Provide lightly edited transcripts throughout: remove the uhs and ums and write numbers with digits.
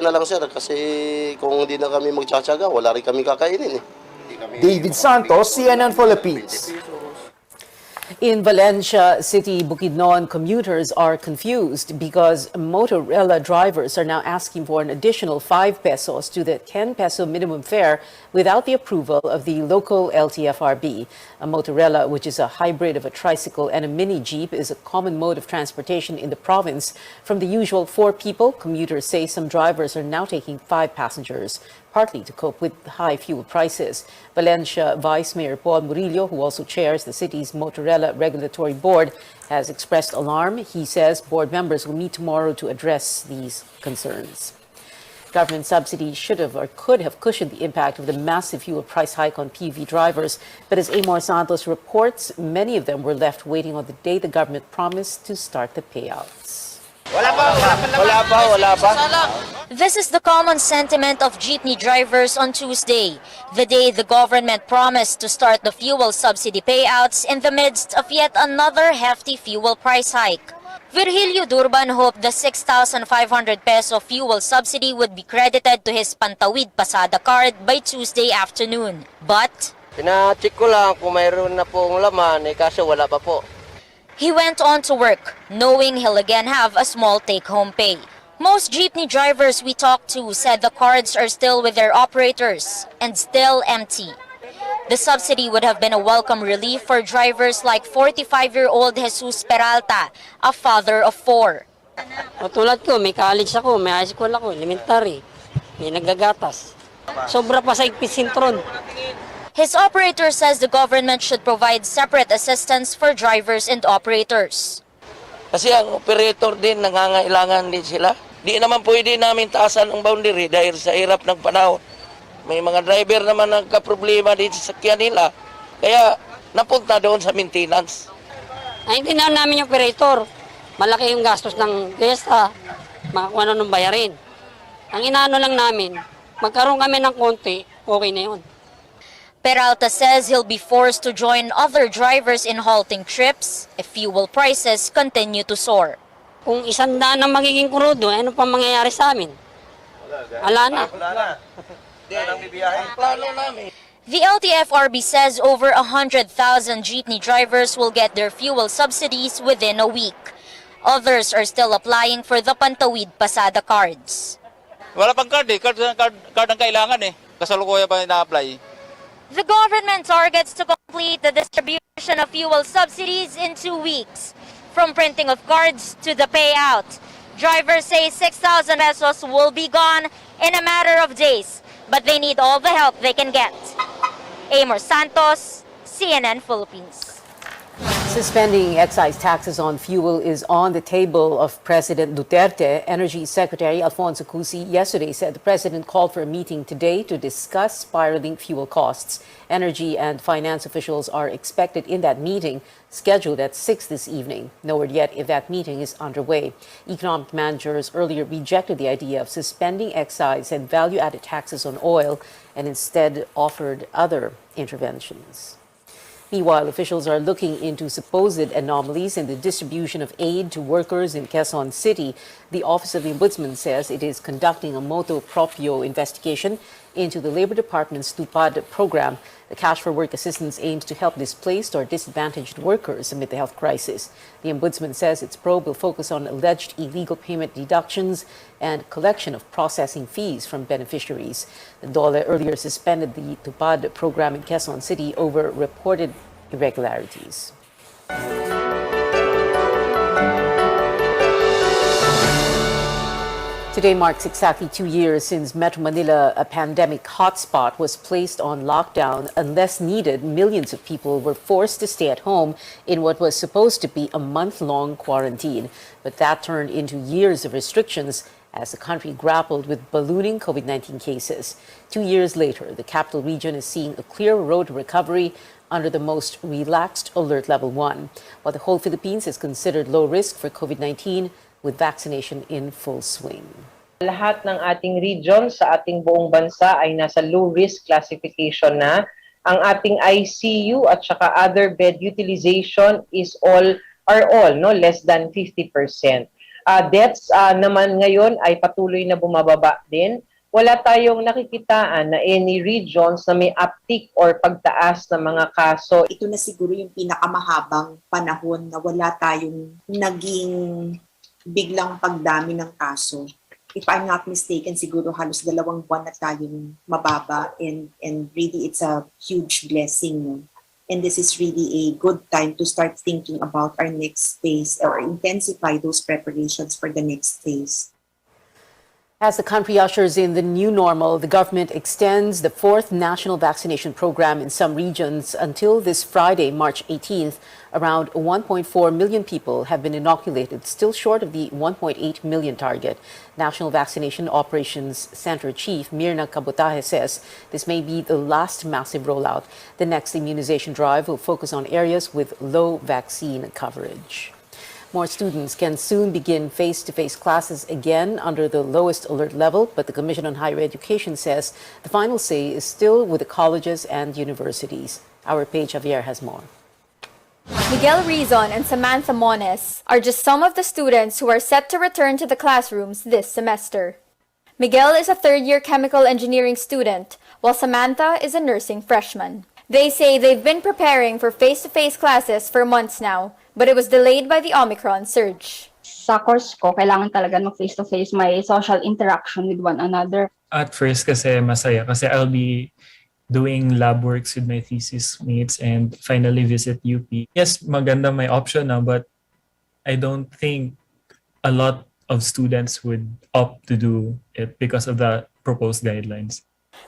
Na lang sir, kasi kung hindi na kami magtsatsaga, wala rin kami kakainin eh. David Santos, CNN Philippines. In Valencia City, Bukidnon commuters are confused because Motorella drivers are now asking for an additional 5 pesos to the 10 peso minimum fare without the approval of the local LTFRB. A Motorella, which is a hybrid of a tricycle and a mini jeep, is a common mode of transportation in the province. From the usual 4 people, commuters say some drivers are now taking 5 passengers, partly to cope with high fuel prices. Valencia Vice Mayor Paul Murillo, who also chairs the city's Motorella Regulatory Board, has expressed alarm. He says board members will meet tomorrow to address these concerns. Government subsidies should have or could have cushioned the impact of the massive fuel price hike on PV drivers. But as Amor Santos reports, many of them were left waiting on the day the government promised to start the payouts. Wala pa. This is the common sentiment of jeepney drivers on Tuesday, the day the government promised to start the fuel subsidy payouts in the midst of yet another hefty fuel price hike. Virgilio Durban hoped the 6,500 peso fuel subsidy would be credited to his Pantawid Pasada card by Tuesday afternoon. But pina-check ko lang kung mayroon na pong laman, kaso wala pa po. He went on to work, knowing he'll again have a small take-home pay. Most jeepney drivers we talked to said the cards are still with their operators and still empty. The subsidy would have been a welcome relief for drivers like 45-year-old Jesus Peralta, a father of 4. Tulad ko, may college ako, may high school ako, elementary, may naggagatas. Sobra pa sa ipisintron. His operator says the government should provide separate assistance for drivers and operators. Kasi ang operator din, nangangailangan din sila. Di naman pwede namin taasan ang boundary dahil sa hirap ng panahon. May mga driver naman nagka-problema din sa sakyan nila. Kaya napunta doon sa maintenance. Naintindihan namin yung operator. Malaki yung gastos ng gesta, mga kung ano nung bayarin. Ang inaano lang namin, magkaroon kami ng konti, okay na yun. Peralta says he'll be forced to join other drivers in halting trips if fuel prices continue to soar. Kung 100 ang magiging krudo, ano pa mangyayari sa amin? Wala na. The LTFRB says over 100,000 jeepney drivers will get their fuel subsidies within a week. Others are still applying for the Pantawid Pasada cards. Wala pang card eh. Card ang kailangan eh. Kasalukuyan pa na-apply. The government targets to complete the distribution of fuel subsidies in 2 weeks. From printing of cards to the payout, drivers say 6,000 pesos will be gone in a matter of days, but they need all the help they can get. Amor Santos, CNN Philippines. Suspending excise taxes on fuel is on the table of President Duterte. Energy Secretary Alfonso Cusi yesterday said the president called for a meeting today to discuss spiraling fuel costs. Energy and finance officials are expected in that meeting, scheduled at 6 this evening. No word yet if that meeting is underway. Economic managers earlier rejected the idea of suspending excise and value-added taxes on oil and instead offered other interventions. Meanwhile, officials are looking into supposed anomalies in the distribution of aid to workers in Quezon City. The Office of the Ombudsman says it is conducting a motu proprio investigation into the Labor Department's TUPAD program. The Cash for Work assistance aims to help displaced or disadvantaged workers amid the health crisis. The Ombudsman says its probe will focus on alleged illegal payment deductions and collection of processing fees from beneficiaries. The DOLE earlier suspended the TUPAD program in Quezon City over reported irregularities. Today marks exactly 2 years since Metro Manila, a pandemic hotspot, was placed on lockdown. Unless needed, millions of people were forced to stay at home in what was supposed to be a month-long quarantine. But that turned into years of restrictions as the country grappled with ballooning COVID-19 cases. 2 years later, the capital region is seeing a clear road to recovery under the most relaxed Alert Level 1, while the whole Philippines is considered low risk for COVID-19 with vaccination in full swing. Lahat ng ating region sa ating buong bansa ay nasa low risk classification na. Ang ating ICU at saka other bed utilization is all less than 50%. Deaths naman ngayon ay patuloy na bumababa din. Wala tayong nakikitaan na any regions na may uptick or pagtaas ng mga kaso. Ito na siguro yung pinakamahabang panahon na wala tayong naging biglang pagdami ng kaso. If I'm not mistaken, siguro halos 2 buwan na tayong mababa and really it's a huge blessing. No? And this is really a good time to start thinking about our next phase or intensify those preparations for the next phase. As the country ushers in the new normal, the government extends the 4th national vaccination program in some regions until this Friday, March 18th. Around 1.4 million people have been inoculated, still short of the 1.8 million target. National Vaccination Operations Center Chief Mirna Kabutahe says this may be the last massive rollout. The next immunization drive will focus on areas with low vaccine coverage. More students can soon begin face-to-face classes again under the lowest alert level, but the Commission on Higher Education says the final say is still with the colleges and universities. Our Paige Javier has more. Miguel Rizon and Samantha Mones are just some of the students who are set to return to the classrooms this semester. Miguel is a third-year chemical engineering student, while Samantha is a nursing freshman. They say they've been preparing for face-to-face classes for months now, but it was delayed by the Omicron surge. Sa course ko, kailangan talaga ng face-to-face, may social interaction with one another. At first kasi masaya kasi I'll be doing lab works with my thesis mates and finally visit UP. Yes, maganda may option na, but I don't think a lot of students would opt to do it because of the proposed guidelines.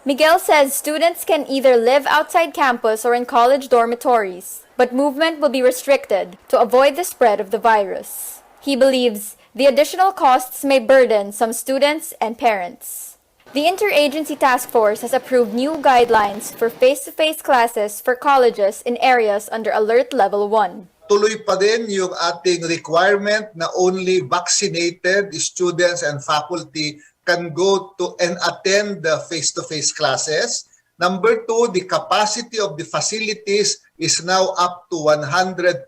Miguel says students can either live outside campus or in college dormitories, but movement will be restricted to avoid the spread of the virus. He believes the additional costs may burden some students and parents. The Interagency Task Force has approved new guidelines for face-to-face classes for colleges in areas under Alert Level 1. Tuloy pa din yung ating requirement na only vaccinated students and faculty can go to and attend the face-to-face classes. Number 2, the capacity of the facilities is now up to 100%,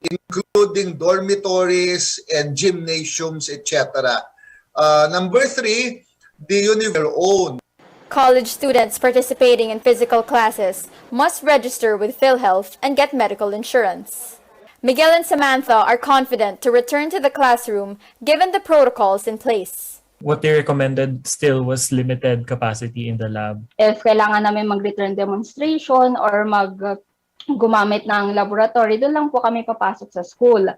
including dormitories and gymnasiums, etc. Number 3, the university own. College students participating in physical classes must register with PhilHealth and get medical insurance. Miguel and Samantha are confident to return to the classroom given the protocols in place. What they recommended still was limited capacity in the lab. If kailangan namin mag-return demonstration or gumamit ng laboratory, doon lang po kami papasok sa school.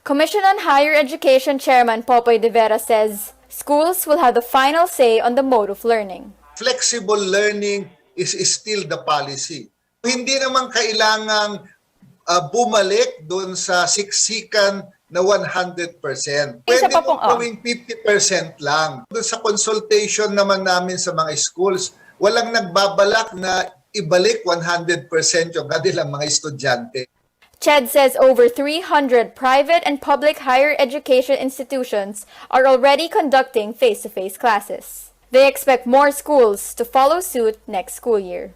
Commission on Higher Education Chairman Popoy De Vera says schools will have the final say on the mode of learning. Flexible learning is still the policy. Hindi naman kailangang bumalik doon sa siksikan na 100%. Pwede mong gawing 50% lang. Doon sa consultation naman namin sa mga schools, walang nagbabalak na ibalik 100% yung kanilang mga estudyante. Ched says over 300 private and public higher education institutions are already conducting face-to-face classes. They expect more schools to follow suit next school year.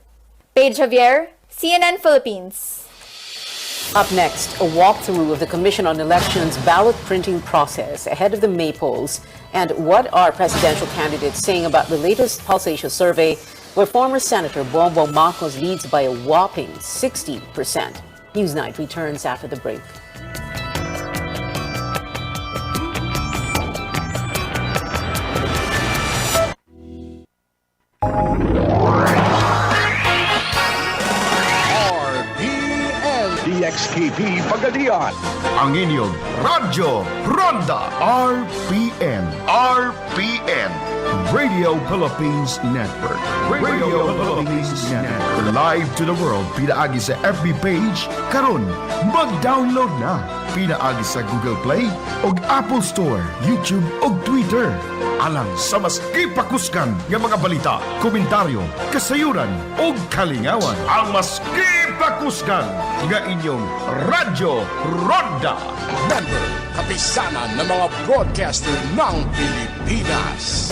Paige Javier, CNN Philippines. Up next, a walkthrough of the Commission on Elections ballot printing process ahead of the May polls, and what are presidential candidates saying about the latest Pulse Asia survey, where former Senator Bongbong Marcos leads by a whopping 60%. Newsnight returns after the break. RPN DXKP Pagadian, ang inyong Radyo Ronda. RPN Radio Philippines Network. Radio Philippines Network. Live to the world, pinaagi sa FB page, karon mag-download na. Pinaagi sa Google Play og Apple Store, YouTube og Twitter. Alang sa mas kipakuskan nga mga balita, komentaryo, kasayuran og kalingawan. Ang mas kipakuskan nga inyong Radyo Ronda. Member, kapisanan ng mga broadcaster ng Pilipinas.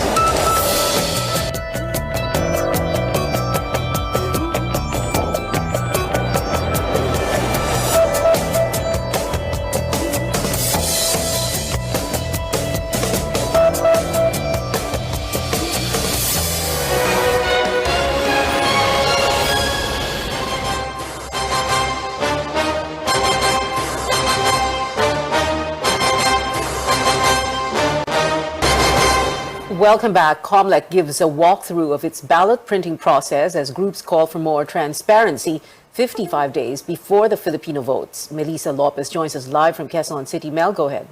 Welcome back. COMELEC gives a walkthrough of its ballot printing process as groups call for more transparency 55 days before the Filipino votes. Melissa Lopez joins us live from Quezon City. Mel, go ahead.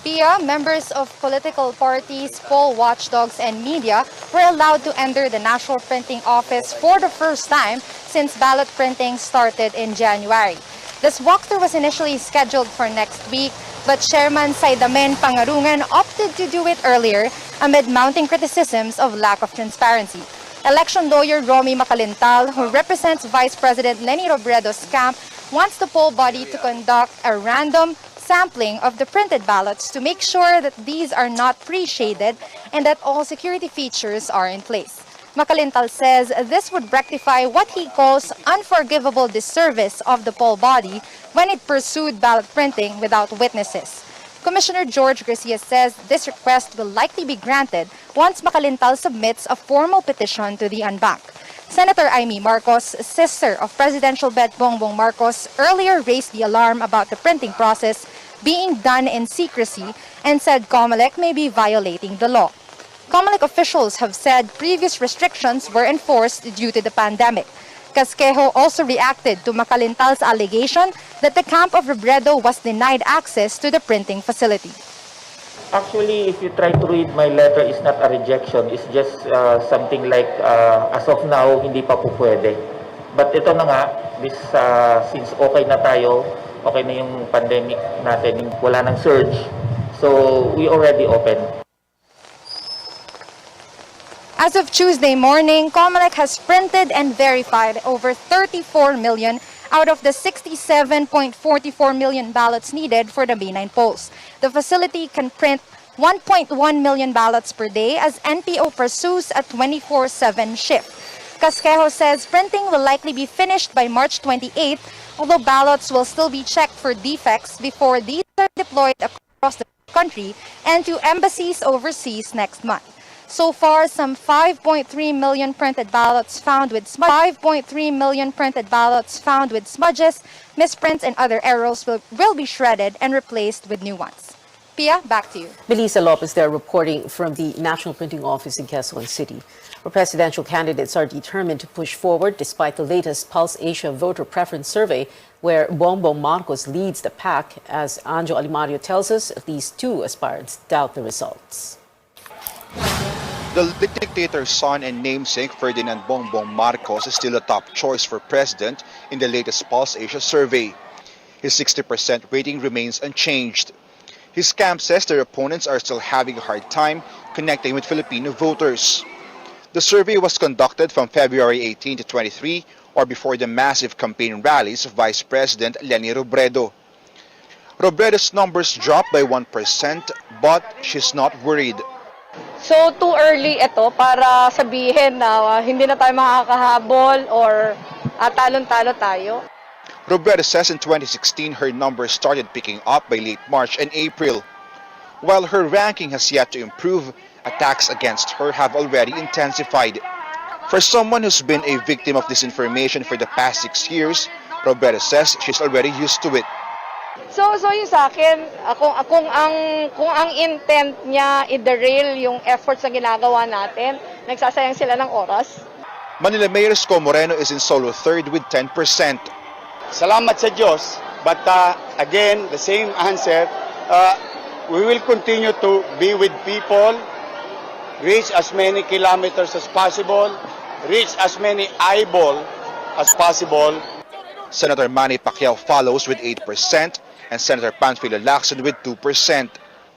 Pia, members of political parties, poll watchdogs, and media were allowed to enter the National Printing Office for the first time since ballot printing started in January. This walkthrough was initially scheduled for next week, but Chairman Saidamen Pangarungan opted to do it earlier amid mounting criticisms of lack of transparency. Election lawyer Romy Macalintal, who represents Vice President Leni Robredo's camp, wants the poll body to conduct a random sampling of the printed ballots to make sure that these are not pre-shaded and that all security features are in place. Macalintal says this would rectify what he calls unforgivable disservice of the poll body when it pursued ballot printing without witnesses. Commissioner George Garcia says this request will likely be granted once Macalintal submits a formal petition to the unbank. Senator Amy Marcos, sister of presidential bet Bongbong Marcos, earlier raised the alarm about the printing process being done in secrecy and said COMELEC may be violating the law. COMELEC officials have said previous restrictions were enforced due to the pandemic. Casquejo also reacted to Macalintal's allegation that the camp of Robredo was denied access to the printing facility. Actually, if you try to read my letter, it's not a rejection. It's just something like, as of now, hindi pa po pwede. But ito na nga, since okay na tayo, okay na yung pandemic natin, wala nang surge, so we already open. As of Tuesday morning, COMELEC has printed and verified over 34 million out of the 67.44 million ballots needed for the May 9 polls. The facility can print 1.1 million ballots per day as NPO pursues a 24/7 shift. Casquejo says printing will likely be finished by March 28, although ballots will still be checked for defects before these are deployed across the country and to embassies overseas next month. So far, some 5.3 million printed ballots found with smudges, misprints, and other errors will be shredded and replaced with new ones. Pia, back to you. Melissa Lopez there reporting from the National Printing Office in Quezon City. Where presidential candidates are determined to push forward despite the latest Pulse Asia voter preference survey where Bongbong Marcos leads the pack. As Anjo Alimario tells us, at least two aspirants doubt the results. The dictator's son and namesake Ferdinand Bongbong Marcos is still a top choice for president in the latest Pulse Asia survey. His 60% rating remains unchanged. His camp says their opponents are still having a hard time connecting with Filipino voters. The survey was conducted from February 18 to 23 or before the massive campaign rallies of Vice President Leni Robredo. Robredo's numbers dropped by 1%, but she's not worried. So too early ito para sabihin na hindi na tayo makakahabol or talon-talo tayo. Robredo says in 2016 her numbers started picking up by late March and April. While her ranking has yet to improve, attacks against her have already intensified. For someone who's been a victim of disinformation for the past 6 years, Robredo says she's already used to it. So yung sa akin, kung ang intent niya i-derail yung efforts na ginagawa natin, nagsasayang sila ng oras. Manila Mayor Isko Moreno is in solo third with 10%. Salamat sa Diyos, but again, the same answer, we will continue to be with people, reach as many kilometers as possible, reach as many eyeball as possible. Senator Manny Pacquiao follows with 8%, and Senator Panfilo Lacson with 2%.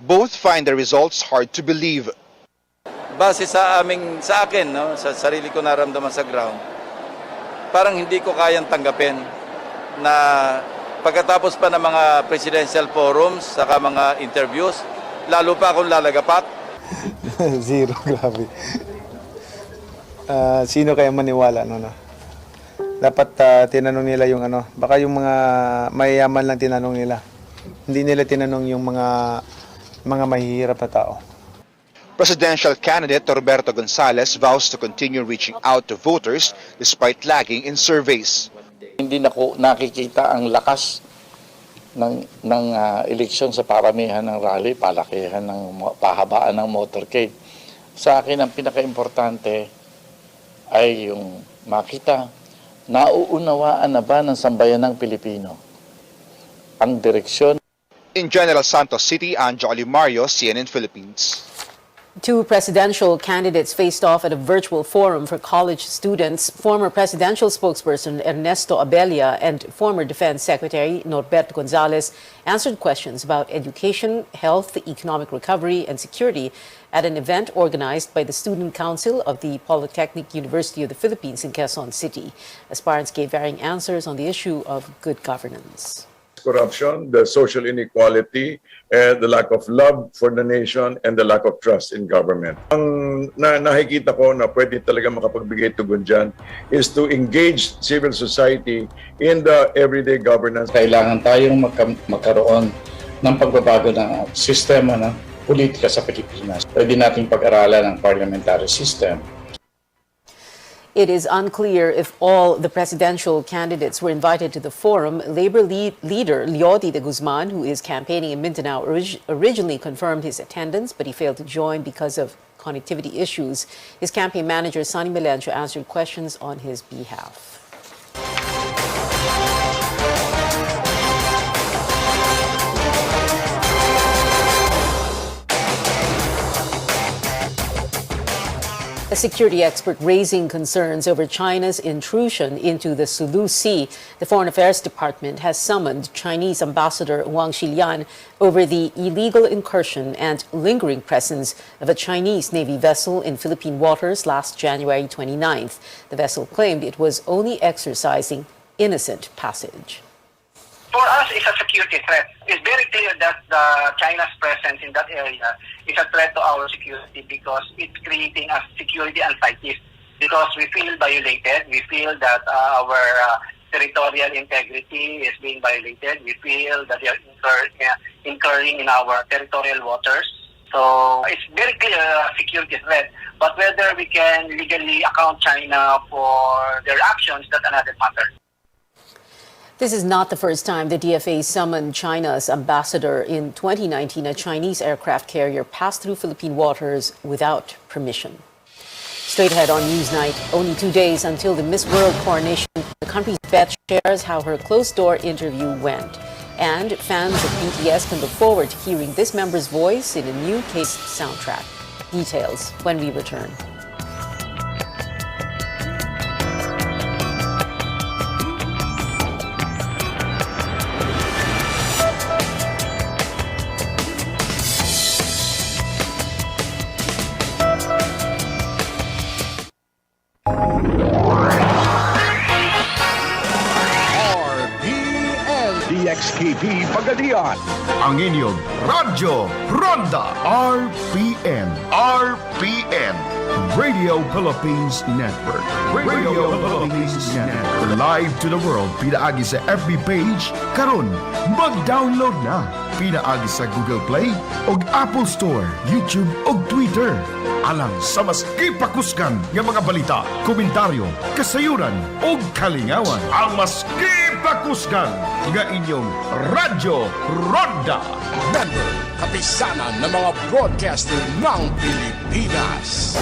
Both find the results hard to believe. Base sa akin, no, sa sarili ko naramdaman sa ground, parang hindi ko kayang tanggapin na pagkatapos pa ng mga presidential forums, saka mga interviews, lalo pa akong lalagapak. Zero, grabe. Sino kaya maniwala, no? Dapat tinanong nila yung baka yung mga mayayaman lang tinanong nila. Hindi nila tinanong yung mga mahihirap na tao. Presidential candidate Roberto Gonzales vows to continue reaching out to voters despite lagging in surveys. Hindi na ko nakikita ang lakas eleksyon sa paramihan ng rally, palakihan pahabaan ng motorcade. Sa akin, ang pinaka-importante ay yung makita, nauunawaan na ba ng sambayanang Pilipino ang direksyon. In General Santos City, Anjo Alimario, CNN Philippines. Two presidential candidates faced off at a virtual forum for college students. Former presidential spokesperson Ernesto Abella and former Defense Secretary Norberto Gonzales answered questions about education, health, economic recovery, and security at an event organized by the Student Council of the Polytechnic University of the Philippines in Quezon City. Aspirants gave varying answers on the issue of good governance. Corruption, the social inequality, the lack of love for the nation, and the lack of trust in government. Ang nakikita ko na pwede talaga makapagbigay tugon dyan is to engage civil society in the everyday governance. Kailangan tayong magkaroon ng pagbabago ng sistema ng politika sa Pilipinas. Pwede nating pag-aralan ang parliamentary system. It is unclear if all the presidential candidates were invited to the forum. Labor leader Leody de Guzman, who is campaigning in Mindanao, originally confirmed his attendance, but he failed to join because of connectivity issues. His campaign manager, Sonny Melencio, answered questions on his behalf. A security expert raising concerns over China's intrusion into the Sulu Sea. The Foreign Affairs Department has summoned Chinese Ambassador Wang Xilian over the illegal incursion and lingering presence of a Chinese Navy vessel in Philippine waters last January 29th. The vessel claimed it was only exercising innocent passage. For us, it's a security threat. It's very clear that China's presence in that area is a threat to our security because it's creating a security anxiety. Because we feel violated, we feel that our territorial integrity is being violated. We feel that they are incurring in our territorial waters. So it's very clear security threat. But whether we can legally account China for their actions, that's another matter. This is not the first time the DFA summoned China's ambassador. In 2019, a Chinese aircraft carrier passed through Philippine waters without permission. Straight ahead on Newsnight, only 2 days until the Miss World coronation, the country's Beth shares how her closed-door interview went. And fans of BTS can look forward to hearing this member's voice in a new Case soundtrack. Details when we return. RPN DXKP Pagadian. Ang inyong Radyo Ronda. RPN. RPN. Radio Philippines Network. Radio Philippines Network. Live to the world. Pinaagi sa FB page. Karon, mag-download na. Pinaagi sa Google Play o Apple Store, YouTube o Twitter. Alang sa mas kipakuskan ng mga balita, komentaryo, kasayuran o kalingawan. Ang mas kipakuskan ng inyong Radyo Ronda. Member, kapisanan ng mga broadcaster ng Pilipinas.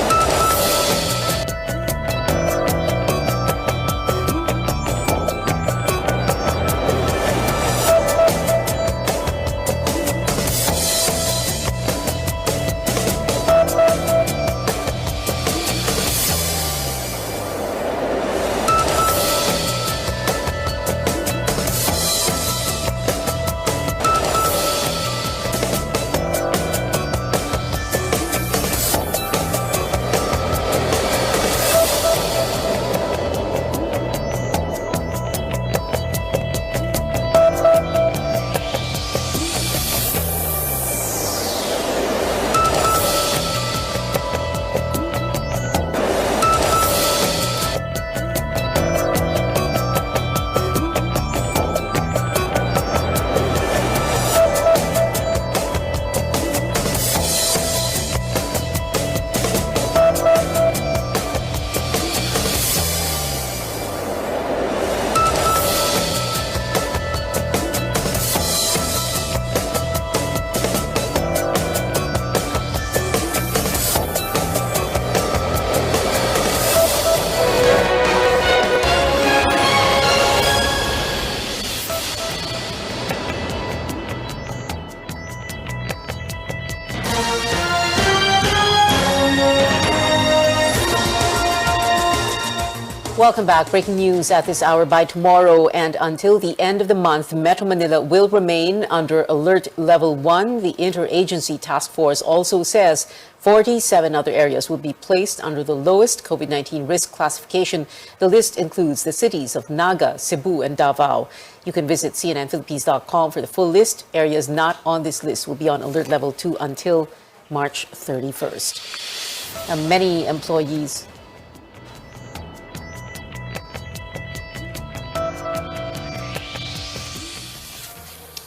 Welcome back. Breaking news at this hour. By tomorrow and until the end of the month, Metro Manila will remain under Alert Level 1. The Interagency Task Force also says 47 other areas will be placed under the lowest COVID-19 risk classification. The list includes the cities of Naga, Cebu, and Davao. You can visit cnnphilippines.com for the full list. Areas not on this list will be on Alert Level 2 until March 31st. Many employees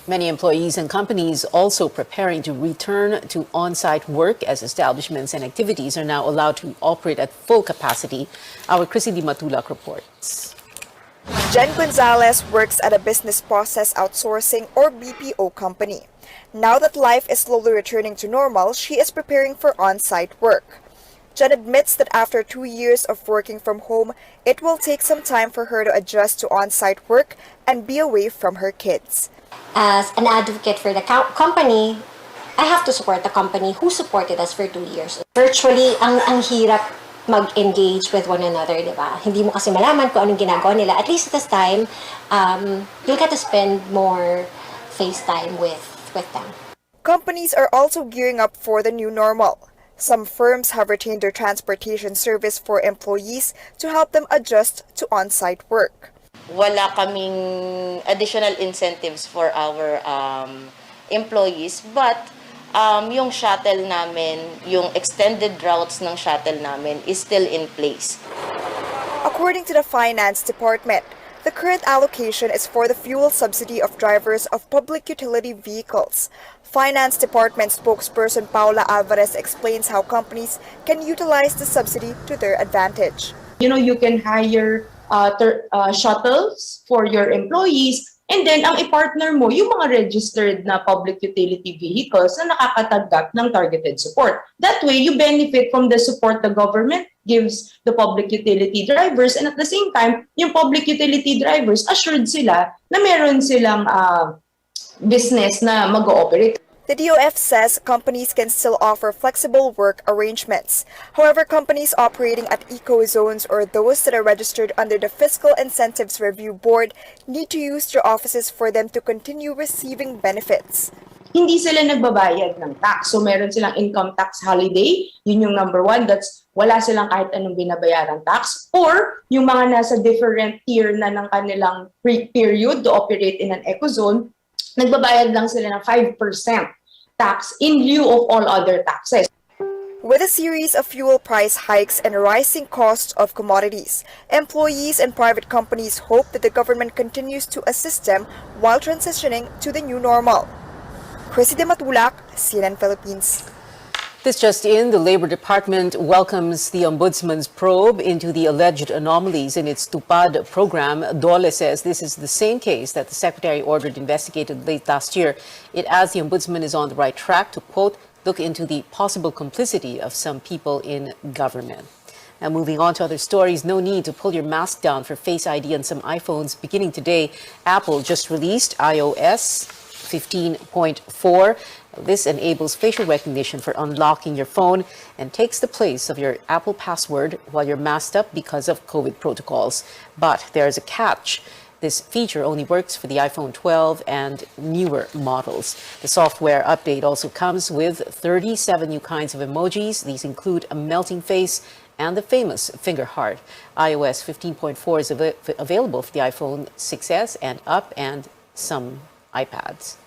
Many employees and companies also preparing to return to on-site work as establishments and activities are now allowed to operate at full capacity. Our Chrissy Di Matulak reports. Jen Gonzalez works at a business process outsourcing or BPO company. Now that life is slowly returning to normal, she is preparing for on-site work. Jen admits that after 2 years of working from home, it will take some time for her to adjust to on-site work and be away from her kids. As an advocate for the company, I have to support the company who supported us for 2 years. Virtually, ang hirap mag-engage with one another, di ba? Hindi mo kasi malaman kung anong ginagawa nila. At least this time, you'll get to spend more face time with them. Companies are also gearing up for the new normal. Some firms have retained their transportation service for employees to help them adjust to on-site work. Wala kaming additional incentives for our employees, but yung shuttle namin, yung extended routes ng shuttle namin is still in place. According to the Finance Department, the current allocation is for the fuel subsidy of drivers of public utility vehicles. Finance Department spokesperson Paula Alvarez explains how companies can utilize the subsidy to their advantage. You can hire shuttles for your employees, and then ang i-partner mo yung mga registered na public utility vehicles na nakakatanggap ng targeted support. That way, you benefit from the support the government gives the public utility drivers, and at the same time, yung public utility drivers assured sila na meron silang business na mag-ooperate. The DOF says companies can still offer flexible work arrangements. However, companies operating at eco-zones or those that are registered under the Fiscal Incentives Review Board need to use their offices for them to continue receiving benefits. Hindi sila nagbabayad ng tax. So meron silang income tax holiday. Yun yung number one. That's wala silang kahit anong binabayarang tax. Or yung mga nasa different tier na ng kanilang period to operate in an eco-zone, nagbabayad lang sila ng 5% tax in lieu of all other taxes. With a series of fuel price hikes and rising costs of commodities, employees and private companies hope that the government continues to assist them while transitioning to the new normal. Chrissy Di Matulak, CNN Philippines. This just in, the Labor Department welcomes the Ombudsman's probe into the alleged anomalies in its TUPAD program. Dole says this is the same case that the Secretary ordered investigated late last year. It adds the Ombudsman is on the right track to, quote, look into the possible complicity of some people in government. Now, moving on to other stories, no need to pull your mask down for Face ID on some iPhones. Beginning today, Apple just released iOS 15.4. This enables facial recognition for unlocking your phone and takes the place of your Apple password while you're masked up because of COVID protocols. But there's a catch. This feature only works for the iPhone 12 and newer models. The software update also comes with 37 new kinds of emojis. These include a melting face and the famous finger heart. iOS 15.4 is available for the iPhone 6s and up and some iPads.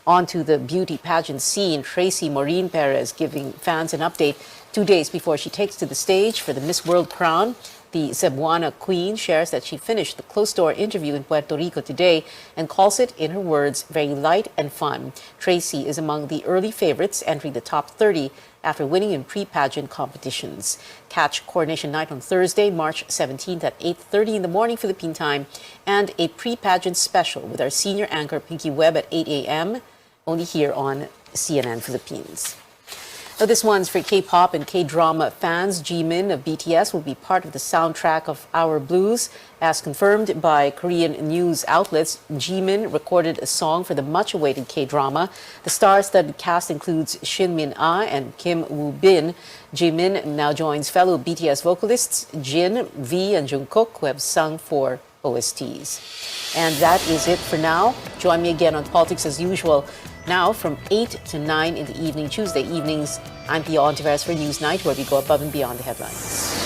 On to the beauty pageant scene, Tracy Maureen Perez giving fans an update 2 days before she takes to the stage for the Miss World crown. The Cebuana queen shares that she finished the closed-door interview in Puerto Rico today and calls it, in her words, very light and fun. Tracy is among the early favorites entering the top 30 after winning in pre-pageant competitions. Catch Coronation Night on Thursday, March 17th at 8:30 in the morning Philippine time, and a pre-pageant special with our senior anchor Pinky Webb at 8 a.m. only here on CNN Philippines. Now, this one's for K-pop and K-drama fans. Jimin of BTS will be part of the soundtrack of Our Blues. As confirmed by Korean news outlets, Jimin recorded a song for the much-awaited K-drama. The star-studded cast includes Shin Min-ah and Kim Woo-bin. Jimin now joins fellow BTS vocalists Jin, V, and Jungkook, who have sung for OSTs. And that is it for now. Join me again on Politics as usual, now from 8 to 9 in the evening, Tuesday evenings. I'm Pia Ontiveros for Newsnight, where we go above and beyond the headlines.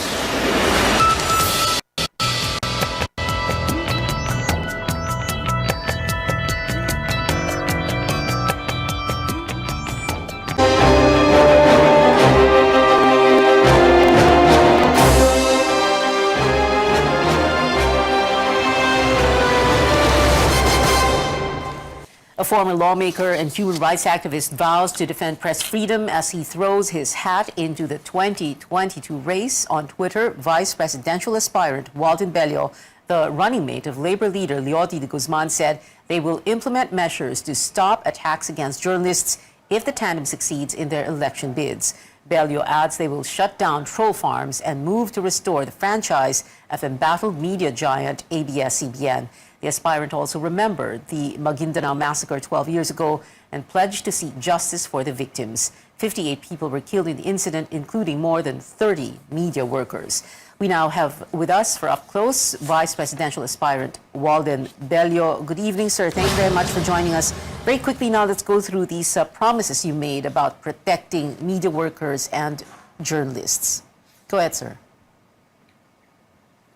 A former lawmaker and human rights activist vows to defend press freedom as he throws his hat into the 2022 race. On Twitter, vice presidential aspirant Walden Bello, the running mate of Labor leader Leoty de Guzman, said they will implement measures to stop attacks against journalists if the tandem succeeds in their election bids. Bello adds they will shut down troll farms and move to restore the franchise of embattled media giant ABS-CBN. The aspirant also remembered the Maguindanao massacre 12 years ago and pledged to seek justice for the victims. 58 people were killed in the incident, including more than 30 media workers. We now have with us for up close Vice Presidential aspirant Walden Bello. Good evening, sir. Thank you very much for joining us. Very quickly now, let's go through these promises you made about protecting media workers and journalists. Go ahead, sir.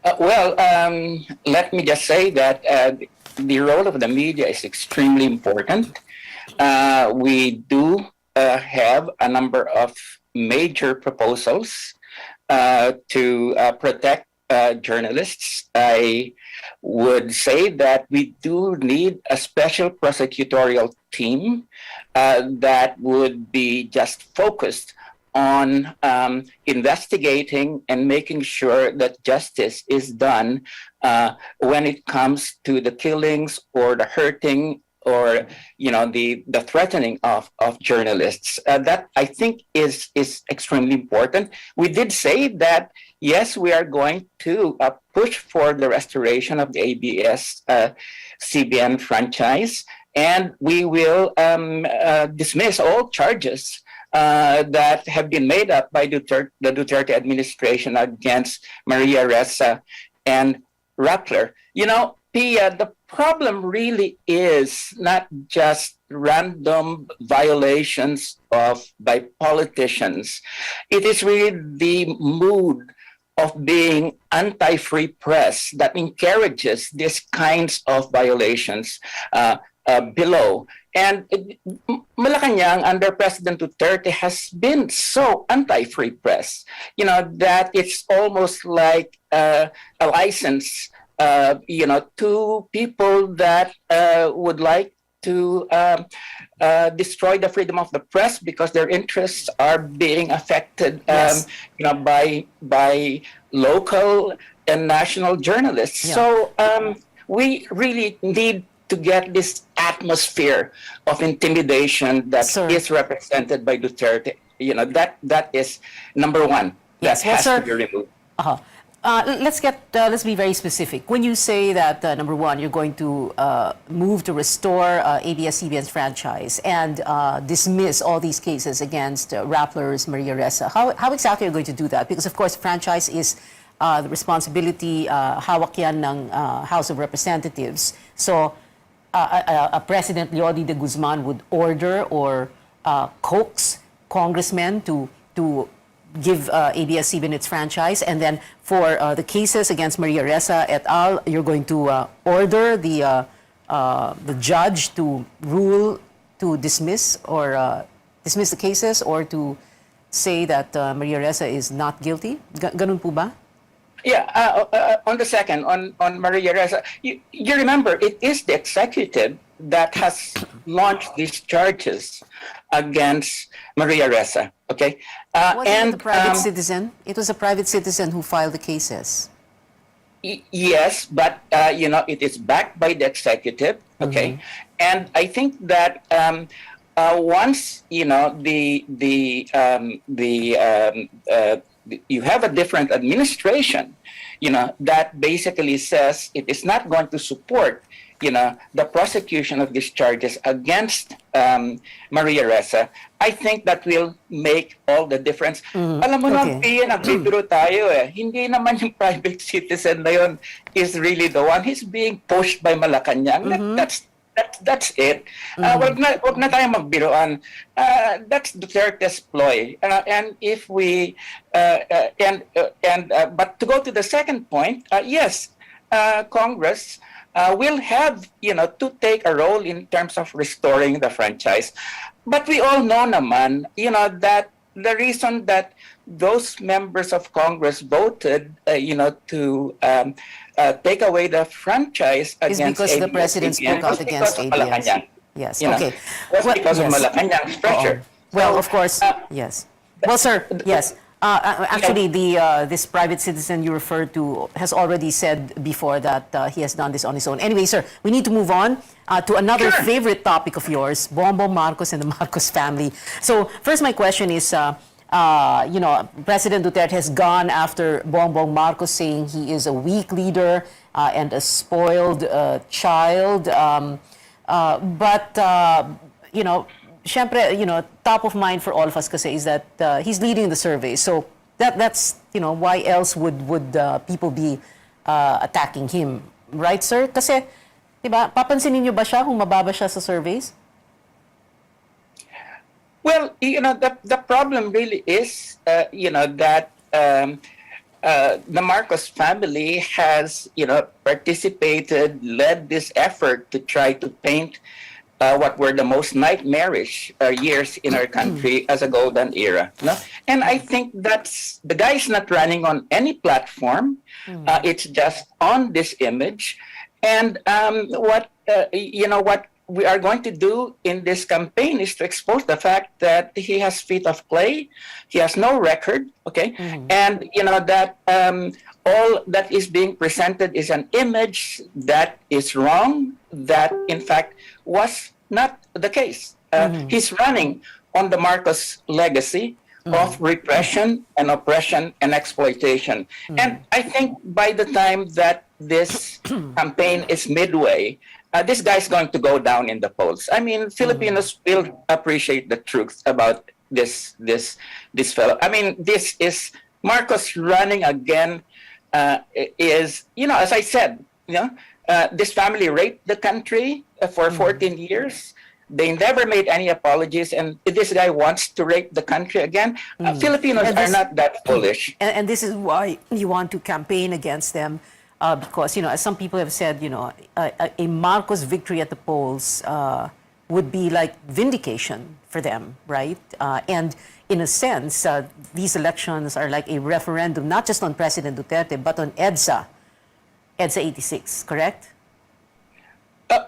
Let me just say that the role of the media is extremely important. We do have a number of major proposals to protect journalists. I would say that we do need a special prosecutorial team that would be just focused on investigating and making sure that justice is done when it comes to the killings or the hurting or the threatening of journalists. That I think is extremely important. We did say that yes, we are going to push for the restoration of the ABS-CBN franchise, and we will dismiss all charges that have been made up by the Duterte administration against Maria Ressa and Rappler. Pia, the problem really is not just random violations by politicians. It is really the mood of being anti-free press that encourages these kinds of violations below. And Malacanang under President Duterte has been so anti-free press, that it's almost like a license, to people that would like to destroy the freedom of the press because their interests are being affected, Yes. by local and national journalists. Yeah. So we really need to get this atmosphere of intimidation that is represented by Duterte. That is number one. Yes, that has sir. to be removed. Let's be very specific. When you say that, number one, you're going to move to restore ABS-CBN's franchise and dismiss all these cases against Rappler's Maria Ressa, how exactly are you going to do that? Because, of course, franchise is the responsibility, hawak yan ng House of Representatives. So, a President Leoty de Guzman would order or coax congressmen to give ABS-CBN its franchise, and then for the cases against Maria Ressa et al., you're going to order the judge to rule to dismiss the cases or to say that Maria Ressa is not guilty. Ganun po ba? Yeah, on the second, on Maria Ressa, you remember it is the executive that has launched these charges against Maria Ressa, okay? Wasn't it a private citizen? It was a private citizen who filed the cases. Yes, but it is backed by the executive, okay? And I think that once you have a different administration, that basically says it is not going to support, the prosecution of these charges against Maria Ressa, I think that will make all the difference. Alam mo na, Pia, nagbibiro tayo eh. Hindi naman yung private citizen na yun is really the one. He's being pushed by Malacanang. That's it. Wag na tayo magbiroan. That's Duterte's ploy. And if we but to go to the second point, yes, Congress will have to take a role in terms of restoring the franchise. But we all know naman, that the reason that those members of Congress voted, to take away the franchise is against because the ABS-CBN president spoke out against ABS. Malacanang. Yes, You know, okay. was because of Malacanang's pressure. Well, So, of course, yes. Well, sir, yes. Actually, this private citizen you referred to has already said before that he has done this on his own. Anyway, sir, we need to move on to another favorite topic of yours, Bongbong Marcos and the Marcos family. So, first, my question is, President Duterte has gone after Bongbong Marcos, saying he is a weak leader and a spoiled child. Syempre, top of mind for all of us kasi is that he's leading the survey. So that's why else would people be attacking him, right, sir? Kasi, diba, papansinin niyo ba siya kung mababa siya sa surveys? Well, the problem really is, that the Marcos family has, participated, led this effort to try to paint what were the most nightmarish years in our country as a golden era. No? And I think that's, the guy is not running on any platform. It's just on this image. And what we are going to do in this campaign is to expose the fact that he has feet of clay, he has no record, okay? And, that all that is being presented is an image that is wrong, that in fact was not the case. He's running on the Marcos legacy of repression and oppression and exploitation. And I think by the time that this campaign is midway, this guy's going to go down in the polls. I mean, Filipinos will appreciate the truth about this fellow. I mean, this is Marcos running again. Is, as I said, this family raped the country for 14 years. They never made any apologies, and this guy wants to rape the country again. Filipinos are not that foolish. And this is why you want to campaign against them, because, as some people have said, a Marcos victory at the polls would be like vindication for them, right? And in a sense, these elections are like a referendum, not just on President Duterte, but on EDSA 86, correct?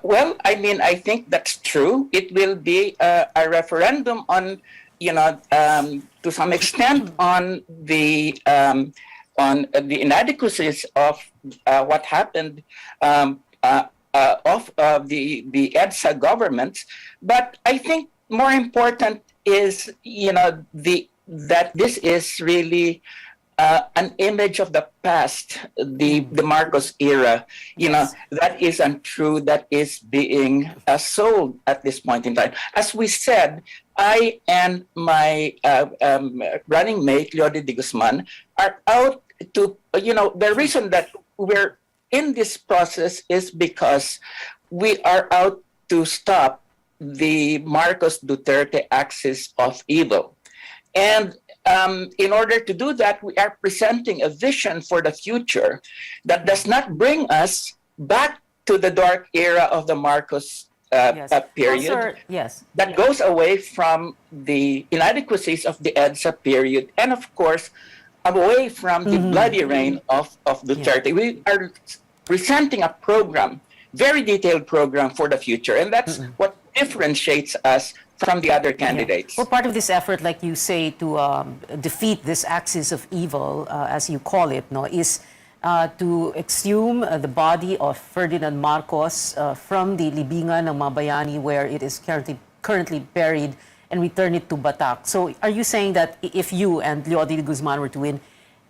Well, I mean, I think that's true. It will be a referendum on, to some extent, on the inadequacies of what happened of the EDSA government. But I think more important is, that this is really an image of the past, the Marcos era. That is untrue. That is being sold at this point in time. As we said, I and my running mate, Leody de Guzman, are out to, the reason that we're in this process is because we are out to stop the Marcos Duterte axis of evil. And in order to do that, we are presenting a vision for the future that does not bring us back to the dark era of the Marcos period. Well, sir, yes. That goes away from the inadequacies of the EDSA period, and of course, away from the bloody reign of Duterte. We are presenting a program, very detailed program for the future, and that's what differentiates us from the other candidates. Well, part of this effort, like you say, to defeat this axis of evil, as you call it, is to exhume the body of Ferdinand Marcos from the libingan ng mga bayani where it is currently currently buried and return it to Batak. So are you saying that if you and Leody de Guzman were to win,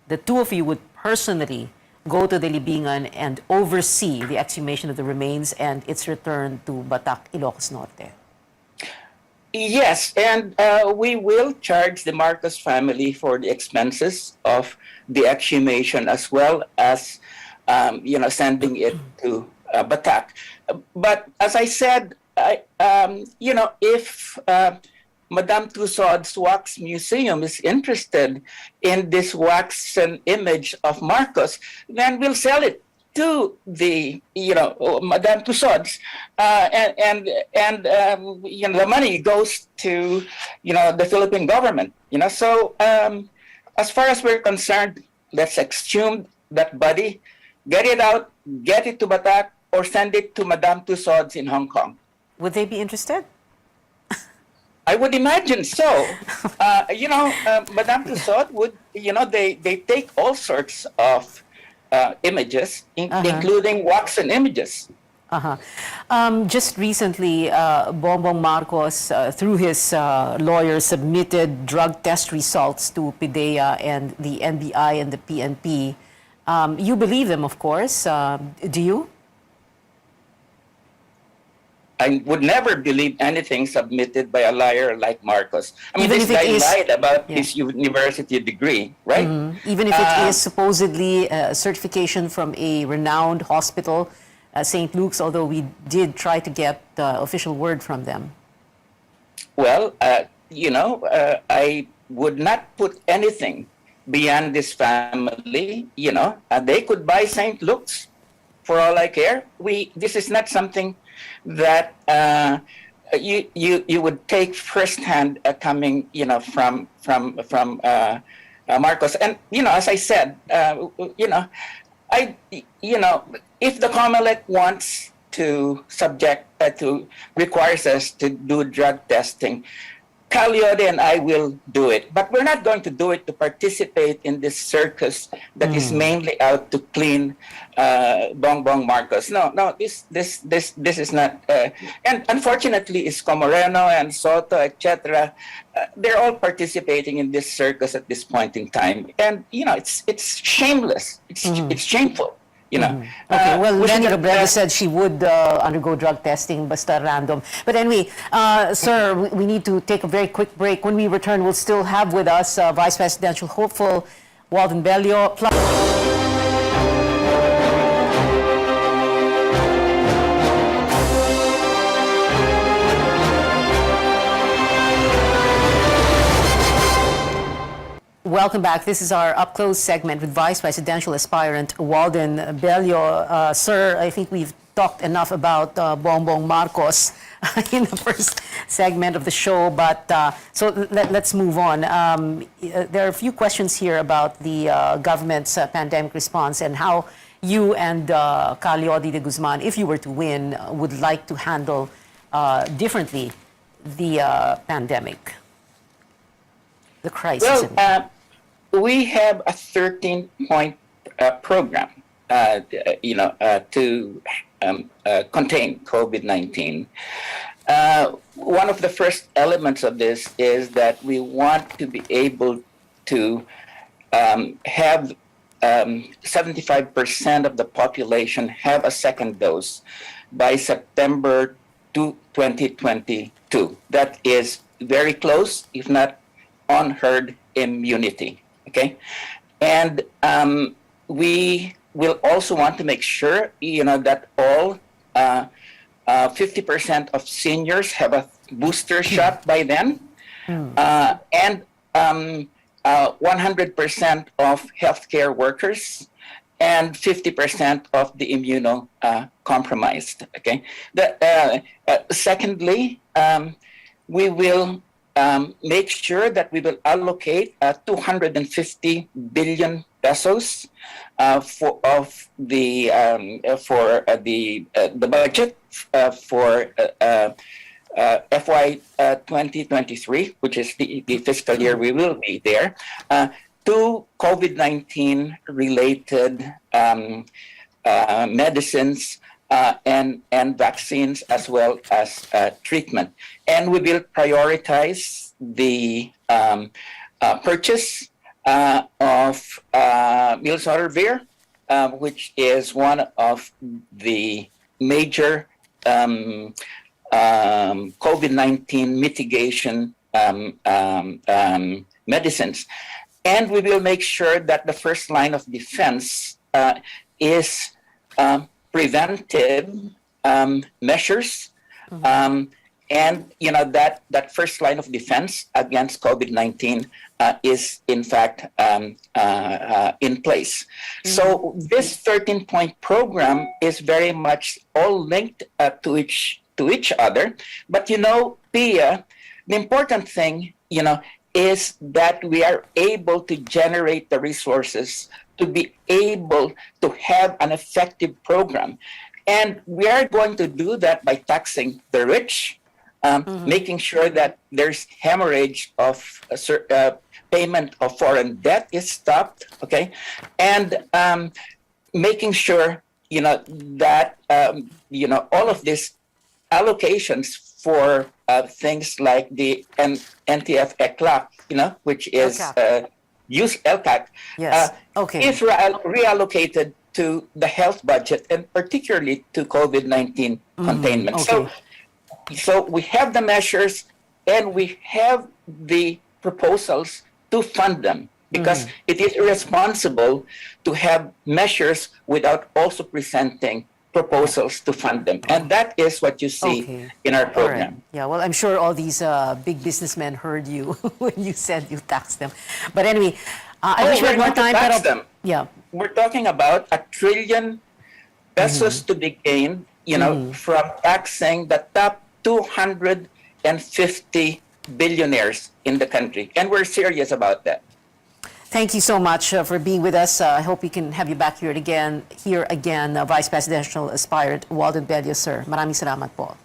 the two of you would personally go to the Libingan and oversee the exhumation of the remains and its return to Batak, Ilocos Norte? Yes, and we will charge the Marcos family for the expenses of the exhumation as well as, sending it to Batak. But as I said, if Madame Tussauds Wax Museum is interested in this waxen image of Marcos, then we'll sell it to the, Madame Tussauds, and the money goes to, the Philippine government. So as far as we're concerned, let's exhume that body, get it out, get it to Batak, or send it to Madame Tussauds in Hong Kong. Would they be interested? I would imagine so. Madame Tussauds would, they take all sorts of images, including waxen images. Just recently, Bongbong Marcos, through his lawyer, submitted drug test results to PIDEA and the NBI and the PNP. You believe them, of course. Do you? I would never believe anything submitted by a liar like Marcos. I mean, Even this if it guy is- lied about his university degree, right? Even if it is supposedly a certification from a renowned hospital, St. Luke's, although we did try to get official word from them. Well, I would not put anything beyond this family. They could buy St. Luke's for all I care. This is not something that you would take firsthand coming, from Marcos. And as I said, if the COMELEC wants to requires us to do drug testing, Leody and I will do it, but we're not going to do it to participate in this circus that is mainly out to clean Bongbong Marcos. No, this is not. And unfortunately, Isko Moreno and Soto, etc., they're all participating in this circus at this point in time, and it's shameless. It's shameful. Okay, well, Lenny Robredo said she would undergo drug testing, basta random. But anyway, sir, we need to take a very quick break. When we return, we'll still have with us Vice Presidential hopeful Walden Bello. Welcome back. This is our up-close segment with Vice Presidential aspirant Walden Bello. Sir, I think we've talked enough about Bongbong Marcos in the first segment of the show, but so let's move on. There are a few questions here about the government's pandemic response and how you and Leody de Guzman, if you were to win, would like to handle differently the pandemic, the crisis. Well, we have a 13-point program, to contain COVID-19. One of the first elements of this is that we want to be able to have 75% of the population have a second dose by September 2022. That is very close, if not on herd immunity. Okay, and we will also want to make sure that all 50% of seniors have a booster shot by then, and 100% of healthcare workers and 50% of the immunocompromised. Okay. Secondly, we will make sure that we will allocate 250 billion pesos for the budget for FY 2023, which is the fiscal year we will be there, to COVID-19 related medicines and vaccines as well as treatment. And we will prioritize the purchase of Milsarvir, which is one of the major COVID-19 mitigation medicines. And we will make sure that the first line of defense is preventive measures. And that first line of defense against COVID-19 is in fact in place. So this 13-point program is very much all linked to each other. But Pia, the important thing is that we are able to generate the resources to be able to have an effective program. And we are going to do that by taxing the rich, making sure that there's hemorrhage of payment of foreign debt is stopped, okay? And making sure, that, all of these allocations for things like the NTF ECLAC, which is use LCAC, is reallocated to the health budget and particularly to COVID-19 containment. So we have the measures and we have the proposals to fund them because it is irresponsible to have measures without also presenting proposals to fund them. And that is what you see in our program. Right. Yeah, well, I'm sure all these big businessmen heard you when you said you taxed them. But anyway, I wish we had more time. Tax them. Yeah. We're talking about $1 trillion pesos to be gained, from taxing the top 250 billionaires in the country. And we're serious about that. Thank you so much for being with us. I hope we can have you back here again, Vice Presidential Aspirant Walden Bello, sir. Maraming salamat po.